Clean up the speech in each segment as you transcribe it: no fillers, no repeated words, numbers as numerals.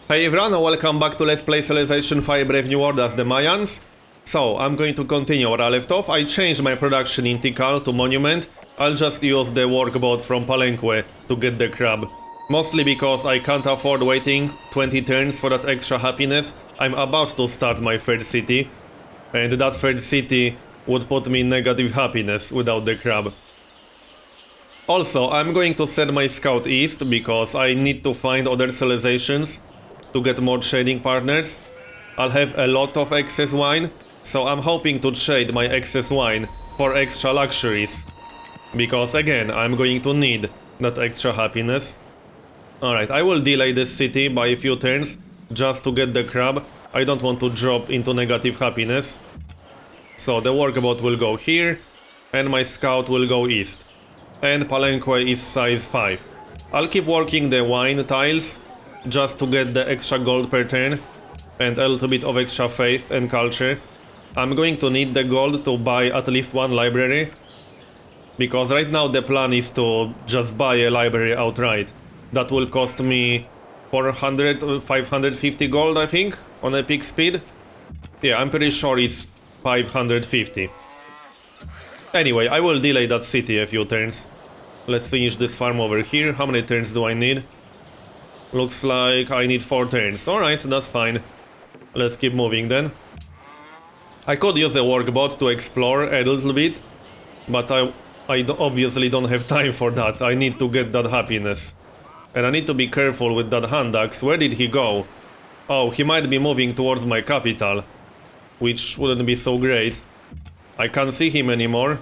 Hey everyone, welcome back to Let's Play Civilization 5 Brave New World as the Mayans. So, I'm going to continue where I left off. I changed my production in Tikal to Monument. I'll just use the workboat from Palenque to get the crab. Mostly because I can't afford waiting 20 turns for that extra happiness. I'm about to start my third city. And that third city would put me in negative happiness without the crab. Also, I'm going to send my scout east because I need to find other civilizations to get more trading partners. I'll have a lot of excess wine, so I'm hoping to trade my excess wine for extra luxuries. Because again, I'm going to need that extra happiness. Alright, I will delay this city by a few turns just to get the crab. I don't want to drop into negative happiness. So the workboat will go here, and my scout will go east. And Palenque is size 5. I'll keep working the wine tiles just to get the extra gold per turn and a little bit of extra faith and culture. I'm going to need the gold to buy at least one library, because right now the plan is to just buy a library outright. That will cost me 400 550 gold, I think, on epic speed. Yeah, I'm pretty sure it's 550. Anyway, I will delay that city a few turns. Let's finish this farm over here. How many turns do I need? Looks like I need 4 turns. Alright, that's fine. Let's keep moving then. I could use a workbot to explore a little bit, but I obviously don't have time for that. I need to get that happiness. And I need to be careful with that hand axe. Where did he go? Oh, he might be moving towards my capital, which wouldn't be so great. I can't see him anymore.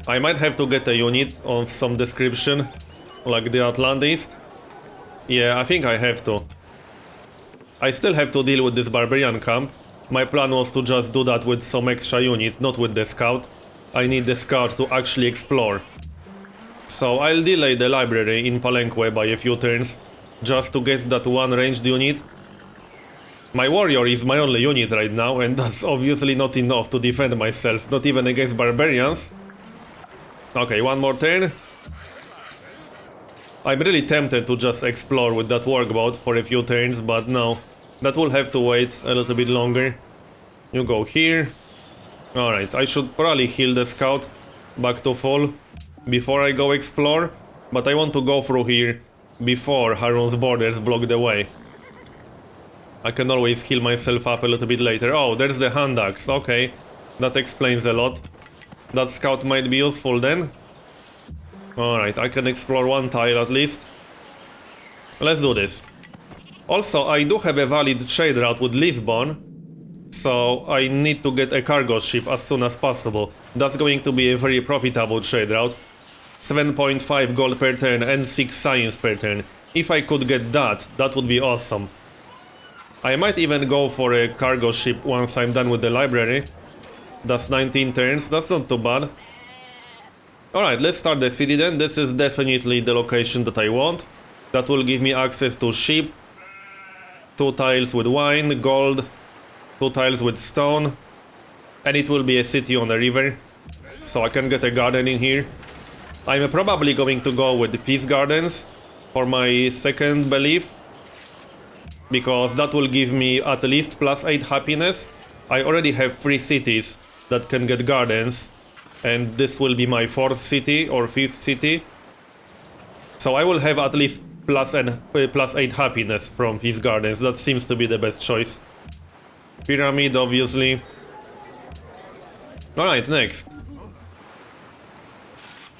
I might have to get a unit of some description, like the Atlantist. Yeah, I think I have to. I still have to deal with this barbarian camp. My plan was to just do that with some extra unit, not with the scout. I need the scout to actually explore. So I'll delay the library in Palenque by a few turns, just to get that one ranged unit. My warrior is my only unit right now, and that's obviously not enough to defend myself, not even against barbarians. Okay, one more turn. I'm really tempted to just explore with that workboat for a few turns, but no. That will have to wait a little bit longer. You go here. Alright, I should probably heal the scout back to full before I go explore, but I want to go through here before Harun's borders block the way. I can always heal myself up a little bit later. Oh, there's the hand axe. Okay, that explains a lot. That scout might be useful then. Alright, I can explore one tile at least. Let's do this. Also, I do have a valid trade route with Lisbon, so I need to get a cargo ship as soon as possible. That's going to be a very profitable trade route. 7.5 gold per turn and 6 science per turn. If I could get that, that would be awesome. I might even go for a cargo ship once I'm done with the library. That's 19 turns, that's not too bad. Alright, let's start the city then. This is definitely the location that I want. That will give me access to ship, 2 tiles with wine, gold, 2 tiles with stone, and it will be a city on a river, so I can get a garden in here. I'm probably going to go with the peace gardens for my second belief, because that will give me at least +8 happiness. I already have 3 cities that can get gardens, and this will be my 4th city or 5th city. So I will have at least +8 happiness from peace gardens. That seems to be the best choice. Pyramid, obviously. Alright, next.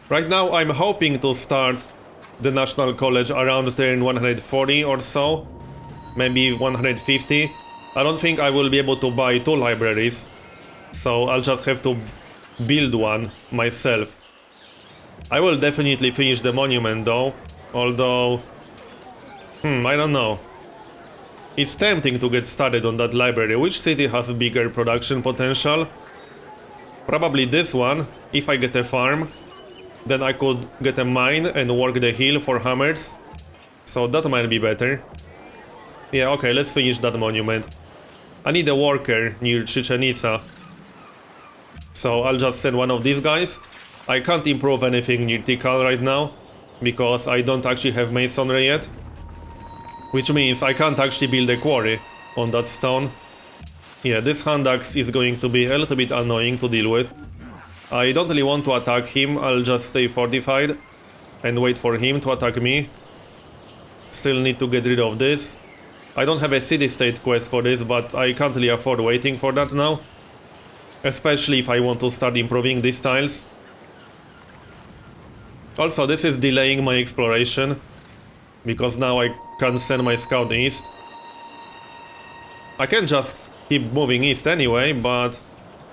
Right now I'm hoping to start the National College around turn 140 or so. Maybe 150. I don't think I will be able to buy 2 libraries, so I'll just have to build one myself. I will definitely finish the monument though, although... I don't know. It's tempting to get started on that library. Which city has bigger production potential? Probably this one. If I get a farm, then I could get a mine and work the hill for hammers. So that might be better. Yeah, okay, let's finish that monument. I need a worker near Chichen Itza, so I'll just send one of these guys. I can't improve anything near Tikal right now, because I don't actually have masonry yet. Which means I can't actually build a quarry on that stone. Yeah, this hand axe is going to be a little bit annoying to deal with. I don't really want to attack him, I'll just stay fortified and wait for him to attack me. Still need to get rid of this. I don't have a city-state quest for this, but I can't really afford waiting for that now. Especially if I want to start improving these tiles. Also, this is delaying my exploration, because now I can send my scout east. I can just keep moving east anyway, but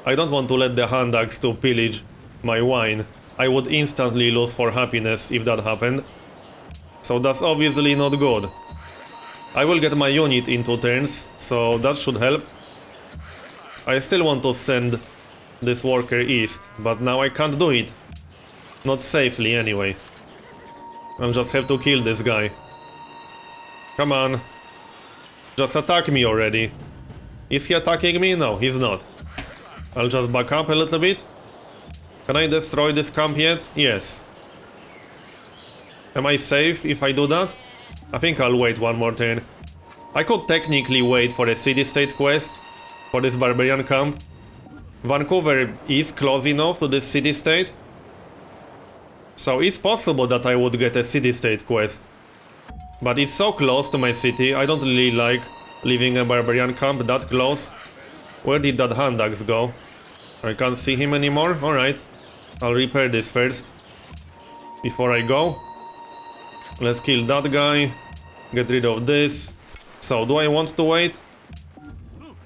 I don't want to let the hand axe to pillage my wine. I would instantly lose 4 happiness if that happened. So that's obviously not good. I will get my unit in 2 turns, so that should help. I still want to send this worker east, but now I can't do it. Not safely anyway. I'll just have to kill this guy. Come on. Just attack me already. Is he attacking me? No, he's not. I'll just back up a little bit. Can I destroy this camp yet? Yes. Am I safe if I do that? I think I'll wait 1 more turn. I could technically wait for a city-state quest for this barbarian camp. Vancouver is close enough to this city-state, so it's possible that I would get a city-state quest. But it's so close to my city, I don't really like leaving a barbarian camp that close. Where did that hand axe go? I can't see him anymore? Alright, I'll repair this first before I go. Let's kill that guy, get rid of this. So, do I want to wait?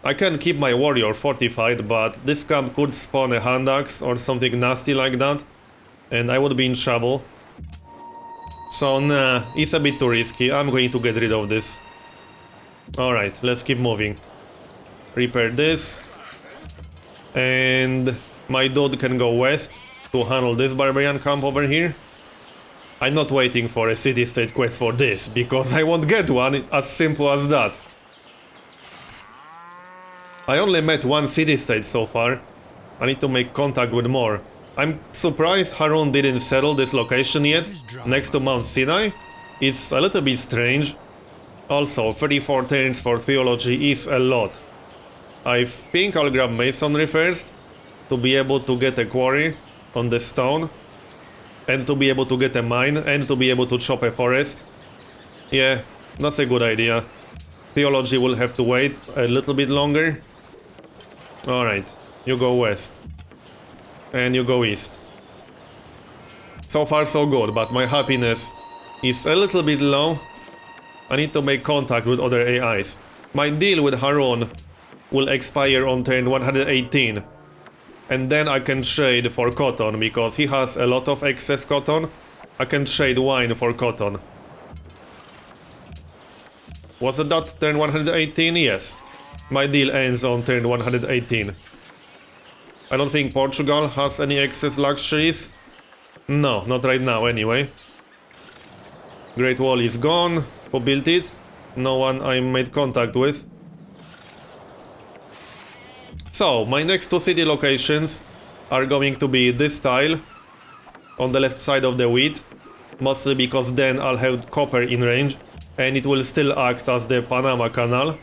I can keep my warrior fortified, but this camp could spawn a hand axe or something nasty like that, and I would be in trouble. So nah, it's a bit too risky, I'm going to get rid of this. Alright, let's keep moving. Repair this. And my dude can go west to handle this barbarian camp over here. I'm not waiting for a city-state quest for this, because I won't get one, as simple as that. I only met 1 city-state so far. I need to make contact with more. I'm surprised Harun didn't settle this location yet, next to Mount Sinai. It's a little bit strange. Also, 34 turns for theology is a lot. I think I'll grab masonry first, to be able to get a quarry on the stone, and to be able to get a mine, and to be able to chop a forest. Yeah, that's a good idea. Theology will have to wait a little bit longer. Alright, you go west. And you go east. So far so good, but my happiness is a little bit low. I need to make contact with other AIs. My deal with Harun will expire on turn 118. And then I can trade for cotton, because he has a lot of excess cotton. I can trade wine for cotton. Was it that turn 118? Yes. My deal ends on turn 118. I don't think Portugal has any excess luxuries. No, not right now anyway. Great Wall is gone. Who built it? No one I made contact with. So, my next 2 city locations are going to be this tile on the left side of the wheat. Mostly because then I'll have copper in range, and it will still act as the Panama Canal.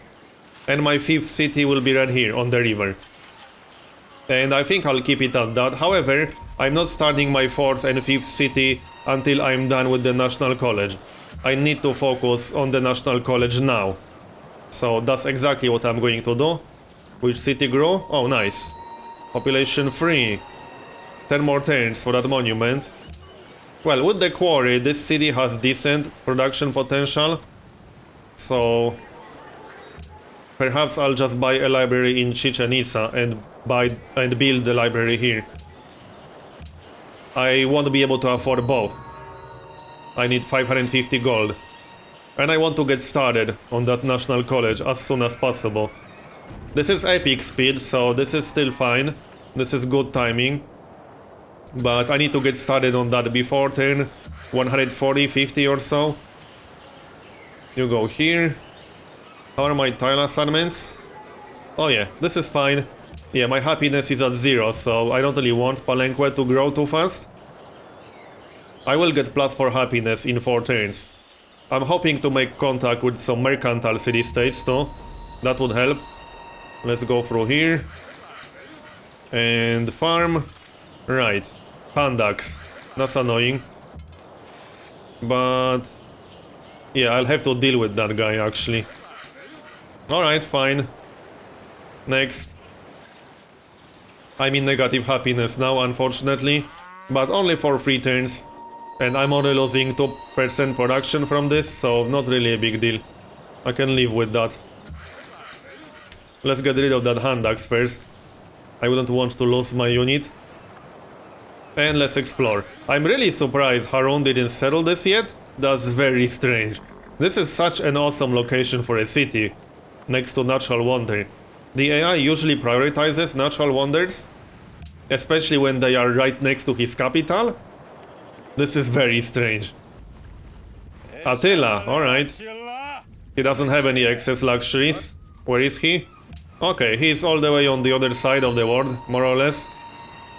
And my 5th city will be right here on the river. And I think I'll keep it at that. However, I'm not starting my 4th and 5th city until I'm done with the National College. I need to focus on the National College now. So that's exactly what I'm going to do. Which city grew? Oh, nice. Population 3. 10 more turns for that monument. Well, with the quarry, this city has decent production potential. So perhaps I'll just buy a library in Chichen Itza and build the library here. I won't be able to afford both. I need 550 gold. And I want to get started on that National College as soon as possible. This is epic speed, so this is still fine. This is good timing. But I need to get started on that before turn 140, 50 or so. You go here. How are my tile assignments? Oh yeah, this is fine. Yeah, my happiness is at 0, so I don't really want Palenque to grow too fast. I will get +4 happiness in 4 turns. I'm hoping to make contact with some mercantile city-states too. That would help. Let's go through here. And farm. Right. Pandax. That's annoying. But... yeah, I'll have to deal with that guy, actually. Alright, fine. Next. I'm in negative happiness now, unfortunately. But only for 3 turns. And I'm only losing 2% production from this, so not really a big deal. I can live with that. Let's get rid of that hand axe first. I wouldn't want to lose my unit. And let's explore. I'm really surprised Harun didn't settle this yet. That's very strange. This is such an awesome location for a city, next to natural wonder. The AI usually prioritizes natural wonders, especially when they are right next to his capital. This is very strange. Attila, alright. He doesn't have any excess luxuries. Where is he? Okay, he's all the way on the other side of the world, more or less.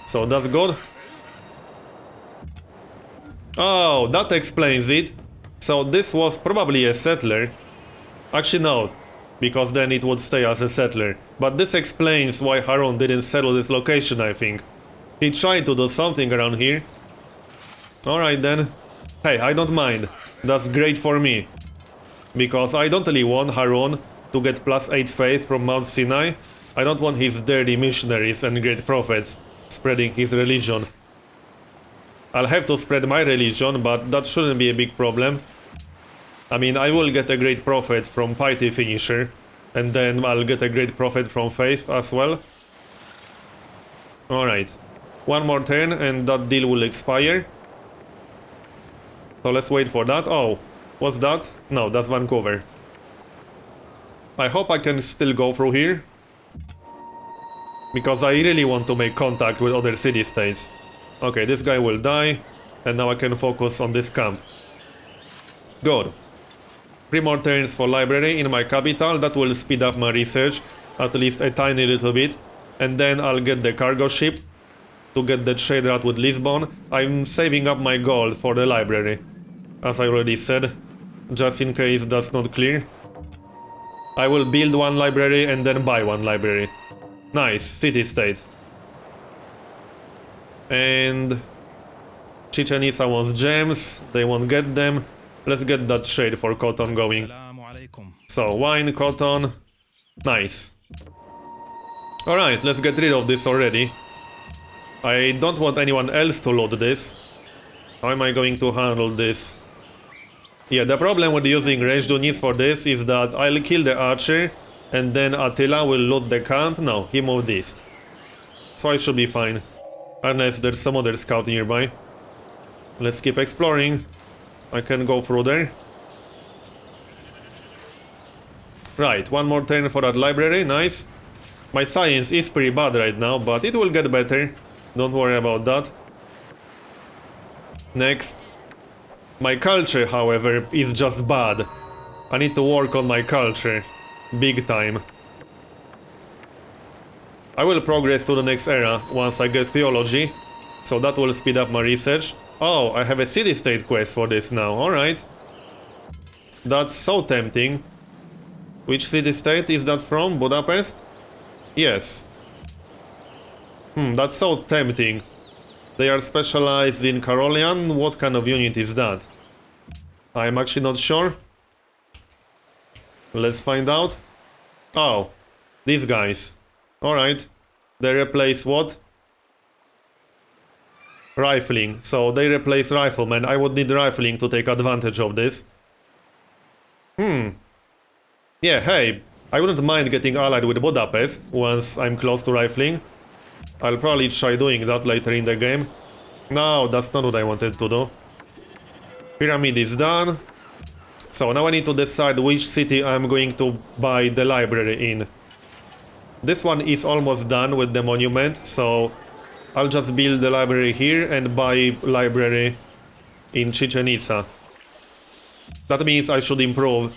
So that's good. Oh, that explains it. So this was probably a settler. Actually no, because then it would stay as a settler. But this explains why Harun didn't settle this location, I think. He tried to do something around here. Alright then. Hey, I don't mind. That's great for me. Because I don't really want Harun to get +8 faith from Mount Sinai. I don't want his dirty missionaries and great prophets spreading his religion. I'll have to spread my religion, but that shouldn't be a big problem. I mean, I will get a great prophet from Piety Finisher, and then I'll get a great prophet from Faith as well. Alright. One more turn and that deal will expire. So let's wait for that. Oh, what's that? No, that's Vancouver. I hope I can still go through here. Because I really want to make contact with other city-states. Okay, this guy will die, and now I can focus on this camp. Good. 3 more turns for library in my capital. That will speed up my research, at least a tiny little bit. And then I'll get the cargo ship to get the trade route with Lisbon. I'm saving up my gold for the library, as I already said, just in case that's not clear. I will build one library and then buy one library. Nice, city-state. And Chichen Itza wants gems, they won't get them. Let's get that trade for cotton going. So, wine, cotton, nice. Alright, let's get rid of this already. I don't want anyone else to load this. How am I going to handle this? Yeah, the problem with using ranged units for this is that I'll kill the archer and then Attila will loot the camp. No, he moved east. So I should be fine. Unless there's some other scout nearby. Let's keep exploring. I can go through there. Right, one more turn for that library, nice. My science is pretty bad right now, but it will get better. Don't worry about that. Next. My culture, however, is just bad. I need to work on my culture. Big time. I will progress to the next era once I get theology, so that will speed up my research. Oh, I have a city-state quest for this now, alright. That's so tempting. Which city-state is that from? Budapest? Yes. That's so tempting. They are specialized in Carolian. What kind of unit is that? I'm actually not sure. Let's find out. Oh, these guys. Alright. They replace what? Rifling. So they replace riflemen. I would need rifling to take advantage of this. Yeah, hey. I wouldn't mind getting allied with Budapest once I'm close to rifling. I'll probably try doing that later in the game. No, that's not what I wanted to do. Pyramid is done. So now I need to decide which city I'm going to buy the library in. This one is almost done with the monument, so I'll just build the library here and buy library in Chichen Itza. That means I should improve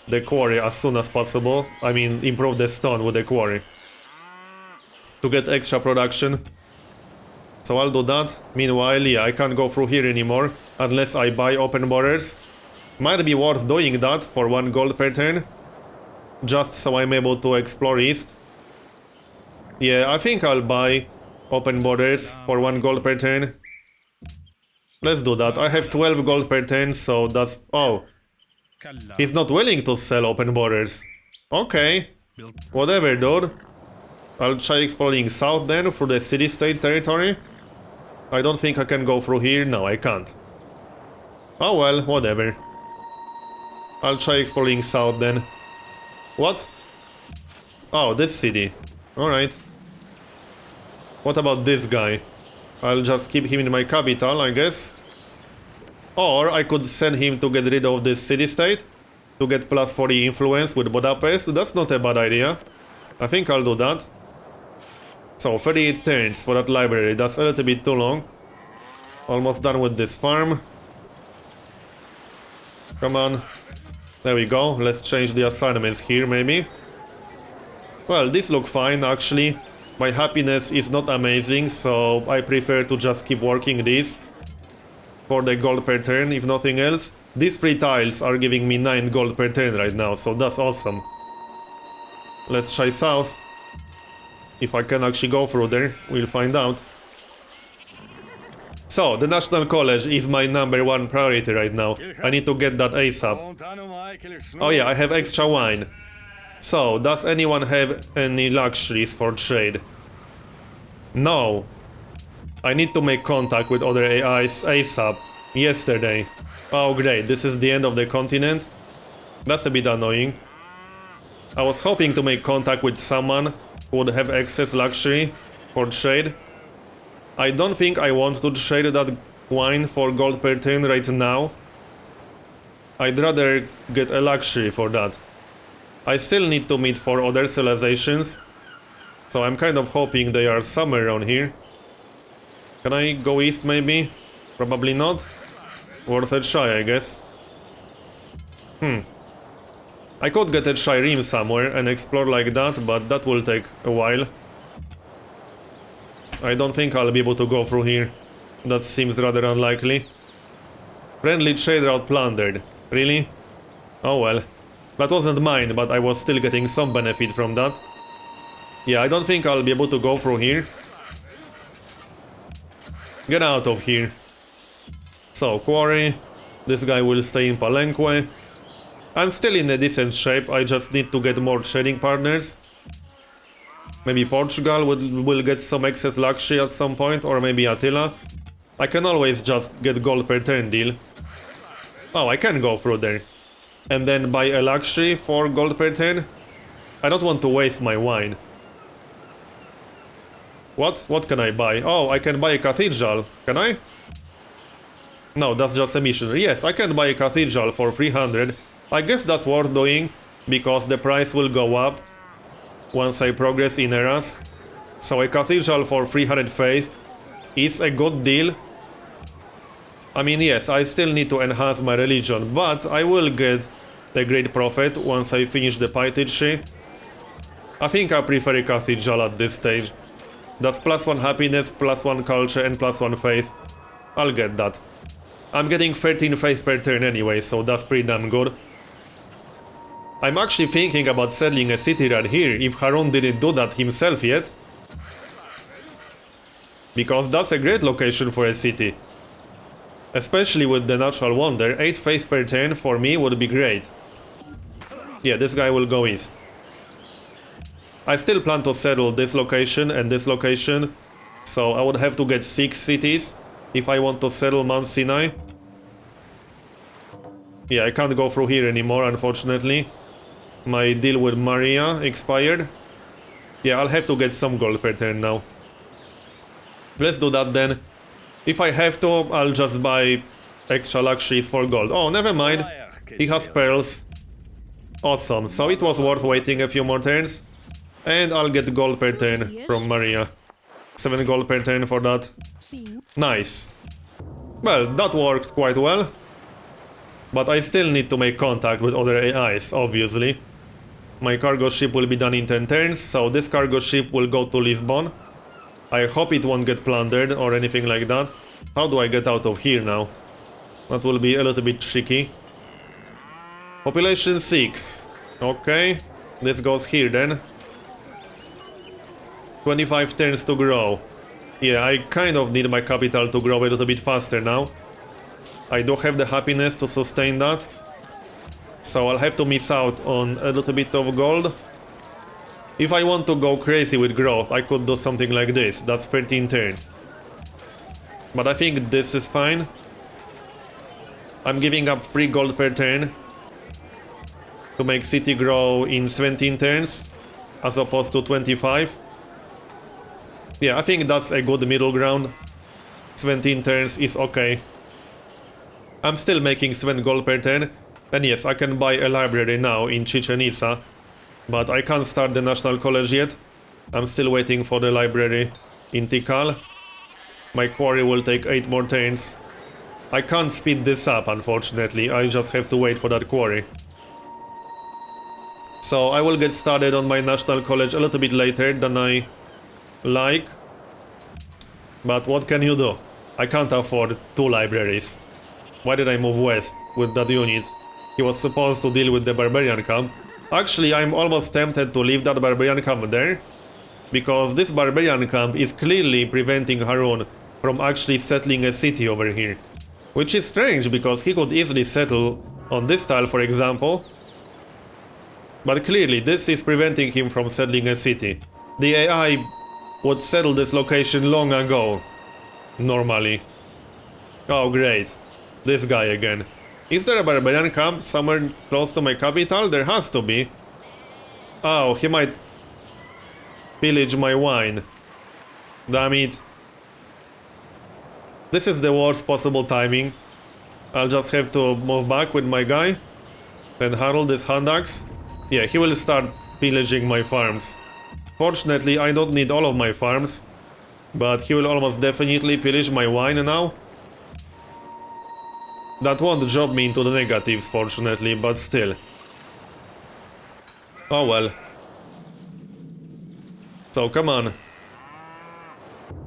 the quarry as soon as possible. I mean, improve the stone with the quarry to get extra production. So I'll do that. Meanwhile, yeah, I can't go through here anymore unless I buy open borders. Might be worth doing that for 1 gold per turn. Just so I'm able to explore east. Yeah, I think I'll buy open borders for 1 gold per turn. Let's do that. I have 12 gold per turn, so that's... Oh. He's not willing to sell open borders. Okay. Whatever, dude. I'll try exploring south then, through the city-state territory. I don't think I can go through here. No, I can't. Oh well, whatever. I'll try exploring south then. What? Oh, this city. Alright. What about this guy? I'll just keep him in my capital, I guess. Or I could send him to get rid of this city-state. To get plus 40 influence with Budapest. That's not a bad idea. I think I'll do that. So, 38 turns for that library. That's a little bit too long. Almost done with this farm. Come on. There we go. Let's change the assignments here, maybe. Well, these look fine, actually. My happiness is not amazing, so I prefer to just keep working these. For the gold per turn, if nothing else. These 3 tiles are giving me 9 gold per turn right now, so that's awesome. Let's try south. If I can actually go through there, we'll find out. So, the National College is my #1 priority right now. I need to get that ASAP. Oh yeah, I have extra wine. So, does anyone have any luxuries for trade? No. I need to make contact with other AIs ASAP. Yesterday. Oh great, this is the end of the continent? That's a bit annoying. I was hoping to make contact with someone who would have excess luxury for trade. I don't think I want to trade that wine for gold per turn right now. I'd rather get a luxury for that. I still need to meet 4 other civilizations, so I'm kind of hoping they are somewhere around here. Can I go east maybe? Probably not. Worth a try, I guess. I could get a trireme somewhere and explore like that, but that will take a while. I don't think I'll be able to go through here. That seems rather unlikely. Friendly trade route plundered. Really? Oh well. That wasn't mine, but I was still getting some benefit from that. Yeah, I don't think I'll be able to go through here. Get out of here. So, quarry. This guy will stay in Palenque. I'm still in a decent shape, I just need to get more trading partners. Maybe Portugal will get some excess luxury at some point, or maybe Attila. I can always just get gold per turn deal. Oh, I can go through there. And then buy a luxury for gold per turn. I don't want to waste my wine. What? What can I buy? Oh, I can buy a cathedral. Can I? No, that's just a mission. Yes, I can buy a cathedral for 300. I guess that's worth doing, because the price will go up once I progress in eras. So a cathedral for 300 faith is a good deal. I mean, yes, I still need to enhance my religion, but I will get the Great Prophet once I finish the pietary. I think I prefer a cathedral at this stage. That's +1 happiness, +1 culture, and +1 faith. I'll get that. I'm getting 13 faith per turn anyway, so that's pretty damn good. I'm actually thinking about settling a city right here, if Harun didn't do that himself yet. Because that's a great location for a city. Especially with the natural wonder, 8 faith per turn for me would be great. Yeah, this guy will go east. I still plan to settle this location and this location, so I would have to get 6 cities if I want to settle Mount Sinai. Yeah, I can't go through here anymore, unfortunately. My deal with Maria expired. Yeah, I'll have to get some gold per turn now. Let's do that then. If I have to, I'll just buy extra luxuries for gold. Oh, never mind. He has pearls. Awesome, so it was worth waiting a few more turns. And I'll get gold per turn from Maria. 7 gold per turn for that. Nice. Well, that worked quite well. But I still need to make contact with other AIs, obviously. My cargo ship will be done in 10 turns, so this cargo ship will go to Lisbon. I hope it won't get plundered or anything like that. How do I get out of here now? That will be a little bit tricky. Population 6. Okay. This goes here then. 25 turns to grow. Yeah, I kind of need my capital to grow a little bit faster now. I do have the happiness to sustain that. So I'll have to miss out on a little bit of gold. If I want to go crazy with growth, I could do something like this. That's 13 turns. But I think this is fine. I'm giving up 3 gold per turn to make city grow in 17 turns as opposed to 25. Yeah, I think that's a good middle ground. 17 turns is okay. I'm still making 7 gold per turn. And yes, I can buy a library now in Chichen Itza. But I can't start the National College yet. I'm still waiting for the library in Tikal. My quarry will take 8 more turns. I can't speed this up, unfortunately. I just have to wait for that quarry. So I will get started on my National College a little bit later than I like. But what can you do? I can't afford 2 libraries. Why did I move west with that unit? He was supposed to deal with the barbarian camp. Actually, I'm almost tempted to leave that barbarian camp there, because this barbarian camp is clearly preventing Harun from actually settling a city over here. Which is strange, because he could easily settle on this tile, for example. But clearly, this is preventing him from settling a city. The AI would settle this location long ago, normally. Oh, great. This guy again. Is there a barbarian camp somewhere close to my capital? There has to be. Oh, he might pillage my wine. Damn it. This is the worst possible timing. I'll just have to move back with my guy and handle this hand axe. Yeah, he will start pillaging my farms. Fortunately, I don't need all of my farms, but he will almost definitely pillage my wine now. That won't drop me into the negatives, fortunately, but still. Oh well. So, come on.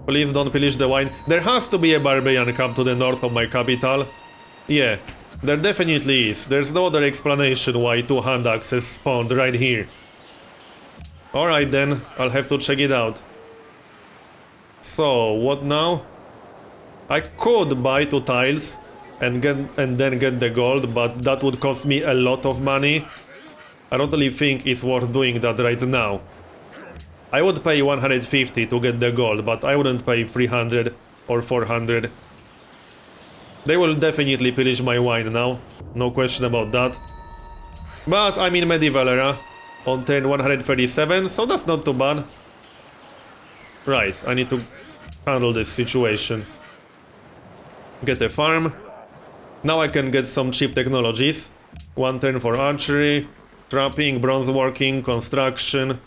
Please don't pillage the wine. There has to be a barbarian camp to the north of my capital. Yeah, there definitely is. There's no other explanation why 2 hand axes spawned right here. Alright then, I'll have to check it out. So, what now? I could buy 2 tiles and then get the gold, but that would cost me a lot of money. I don't really think it's worth doing that right now. I would pay 150 to get the gold, but I wouldn't pay 300 or 400. They will definitely pillage my wine now, no question about that. But I'm in medieval era, on turn 137, so that's not too bad. Right, I need to handle this situation. Get a farm. Now I can get some cheap technologies. 1 turn for archery, trapping, bronze working, construction.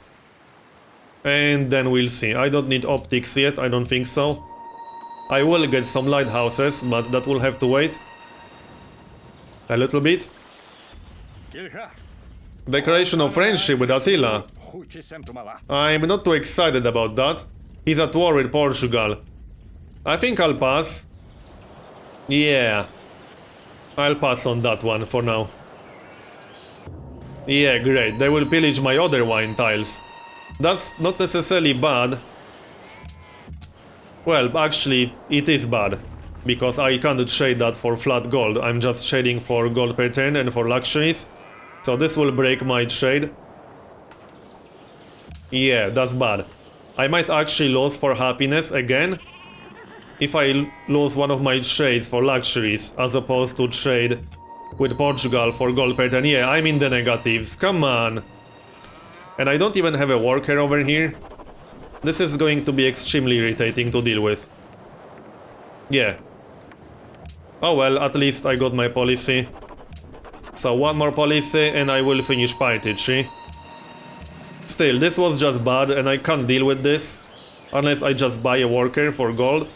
And then we'll see. I don't need optics yet, I don't think so. I will get some lighthouses, but that will have to wait a little bit. Declaration of friendship with Attila. I'm not too excited about that. He's at war with Portugal. I think I'll pass. Yeah. I'll pass on that one for now. Yeah, great. They will pillage my other wine tiles. That's not necessarily bad. Well, actually, it is bad. Because I can't trade that for flat gold. I'm just trading for gold per turn and for luxuries. So this will break my trade. Yeah, that's bad. I might actually lose for happiness again if I lose one of my trades for luxuries, as opposed to trade with Portugal for gold per turn. Yeah, I'm in the negatives, come on. And I don't even have a worker over here. This is going to be extremely irritating to deal with. Yeah. Oh well, at least I got my policy. So 1 more policy and I will finish piracy. Still, this was just bad and I can't deal with this unless I just buy a worker for gold.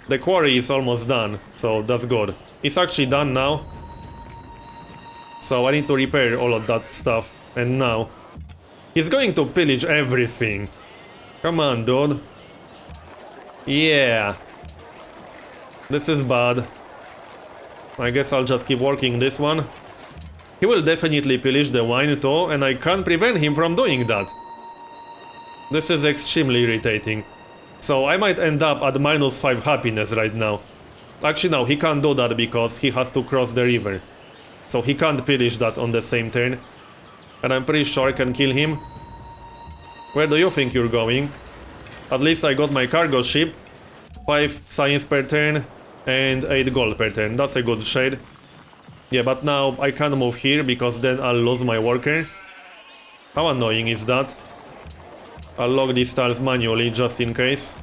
The quarry is almost done, so that's good. It's actually done now. So I need to repair all of that stuff. And now he's going to pillage everything. Come on, dude. Yeah. This is bad. I guess I'll just keep working this one. He will definitely pillage the wine too, and I can't prevent him from doing that. This is extremely irritating. So I might end up at -5 happiness right now. Actually no, he can't do that because he has to cross the river. So he can't pillage that on the same turn. And I'm pretty sure I can kill him. Where do you think you're going? At least I got my cargo ship. 5 science per turn and 8 gold per turn. That's a good shade. Yeah, but now I can't move here because then I'll lose my worker. How annoying is that? I'll log these tiles manually just in case.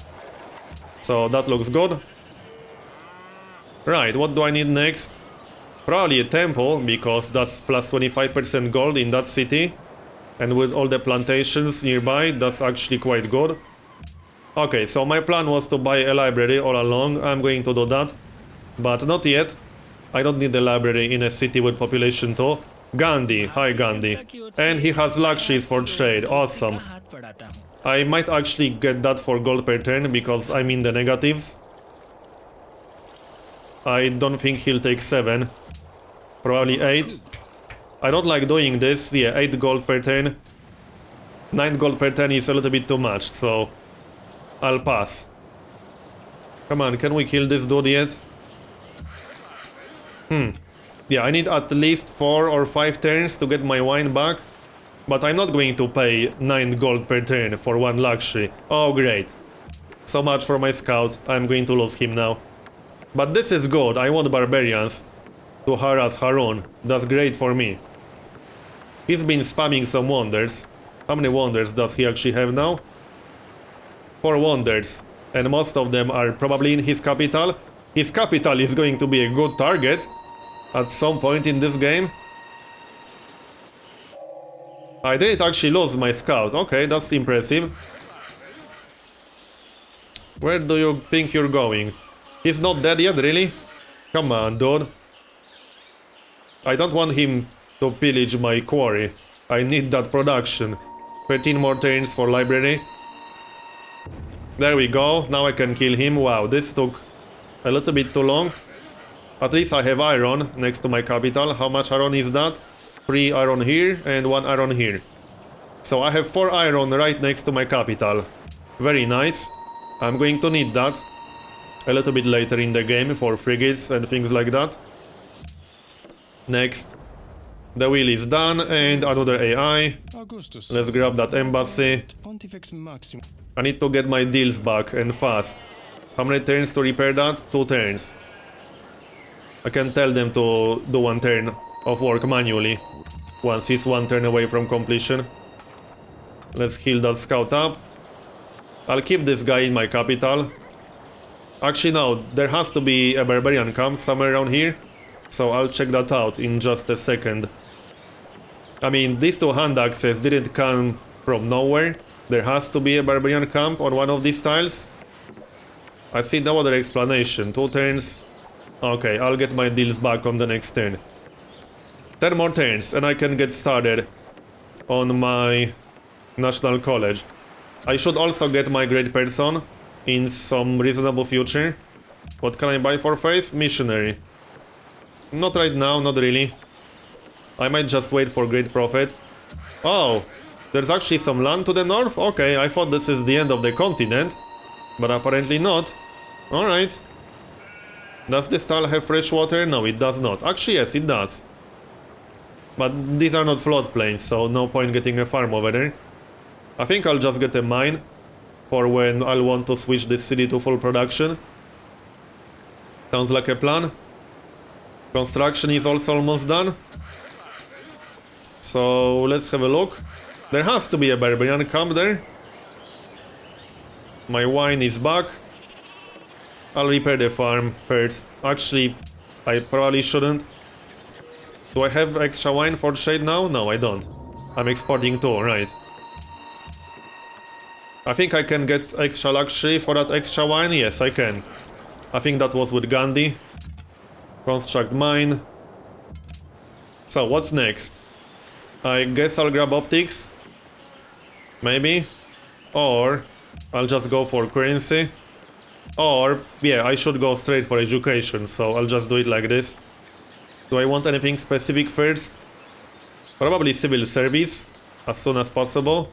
So that looks good. Right, what do I need next? Probably a temple, because that's plus 25% gold in that city. And with all the plantations nearby, that's actually quite good. Okay, so my plan was to buy a library all along. I'm going to do that. But not yet. I don't need a library in a city with population 2. Gandhi, hi Gandhi. And he has luxuries for trade, awesome. I might actually get that for gold per turn because I'm in the negatives. I don't think he'll take 7. Probably 8. I don't like doing this. Yeah, 8 gold per turn. 9 gold per turn is a little bit too much, so I'll pass. Come on, can we kill this dude yet? Yeah, I need at least 4 or 5 turns to get my wine back. But I'm not going to pay 9 gold per turn for 1 luxury. Oh, great. So much for my scout. I'm going to lose him now. But this is good. I want barbarians to harass Harun. That's great for me. He's been spamming some wonders. How many wonders does he actually have now? 4 wonders. And most of them are probably in his capital. His capital is going to be a good target at some point in this game. I didn't actually lose my scout. Okay, that's impressive. Where do you think you're going? He's not dead yet, really? Come on, dude. I don't want him to pillage my quarry. I need that production. 13 more turns for library. There we go. Now I can kill him. Wow, this took a little bit too long. At least I have iron next to my capital. How much iron is that? 3 iron here and 1 iron here. So I have 4 iron right next to my capital. Very nice. I'm going to need that a little bit later in the game for frigates and things like that. Next. The wheel is done and another AI. Let's grab that embassy. I need to get my deals back and fast. How many turns to repair that? 2 turns. I can tell them to do 1 turn of work manually once he's 1 turn away from completion. Let's heal that scout up. I'll keep this guy in my capital. Actually no, there has to be a barbarian camp somewhere around here, so I'll check that out in just a second. I mean, these 2 hand axes didn't come from nowhere. There has to be a barbarian camp on one of these tiles. I see no other explanation. 2 turns. Okay, I'll get my deals back on the next turn. 10 more turns and I can get started on my National College. I should also get my Great Person in some reasonable future. What can I buy for faith? Missionary. Not right now, not really. I might just wait for Great Prophet. Oh, there's actually some land to the north? Okay, I thought this is the end of the continent, but apparently not. Alright. Does this tile have fresh water? No, it does not. Actually, yes, it does. But these are not floodplains, so no point getting a farm over there. I think I'll just get a mine for when I'll want to switch this city to full production. Sounds like a plan. Construction is also almost done. So let's have a look. There has to be a barbarian camp there. My wine is back. I'll repair the farm first. Actually, I probably shouldn't. Do I have extra wine for trade now? No, I don't. I'm exporting too, right. I think I can get extra luxury for that extra wine. Yes, I can. I think that was with Gandhi. Construct mine. So, what's next? I guess I'll grab optics. Maybe. Or I'll just go for currency. Or, yeah, I should go straight for education, so I'll just do it like this. Do I want anything specific first? Probably civil service as soon as possible.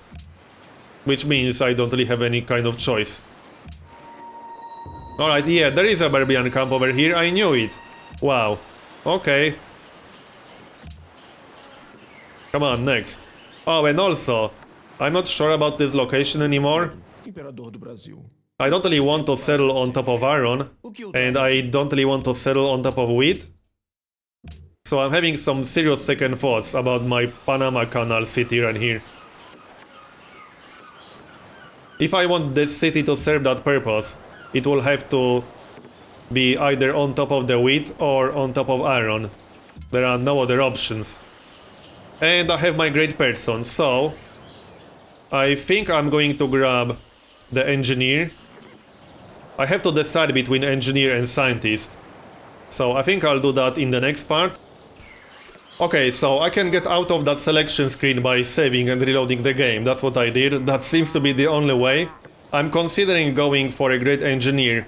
Which means I don't really have any kind of choice. Alright, yeah, there is a barbarian camp over here, I knew it. Wow. Okay. Come on, next. Oh, and also, I'm not sure about this location anymore. I don't really want to settle on top of iron, and I don't really want to settle on top of wheat. So I'm having some serious second thoughts about my Panama Canal city right here. If I want this city to serve that purpose, it will have to be either on top of the wheat or on top of iron. There are no other options. And I have my great person, so I think I'm going to grab the engineer. I have to decide between engineer and scientist. So I think I'll do that in the next part. Okay, so I can get out of that selection screen by saving and reloading the game. That's what I did. That seems to be the only way. I'm considering going for a great engineer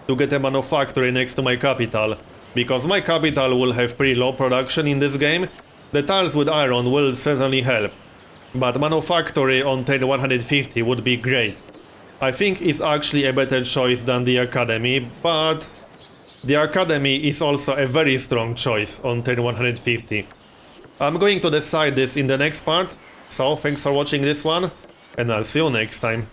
to get a manufactory next to my capital, because my capital will have pretty low production in this game. The tiles with iron will certainly help, but manufactory on turn 150 would be great. I think it's actually a better choice than the academy, but the academy is also a very strong choice on turn 150. I'm going to decide this in the next part, so thanks for watching this one, and I'll see you next time.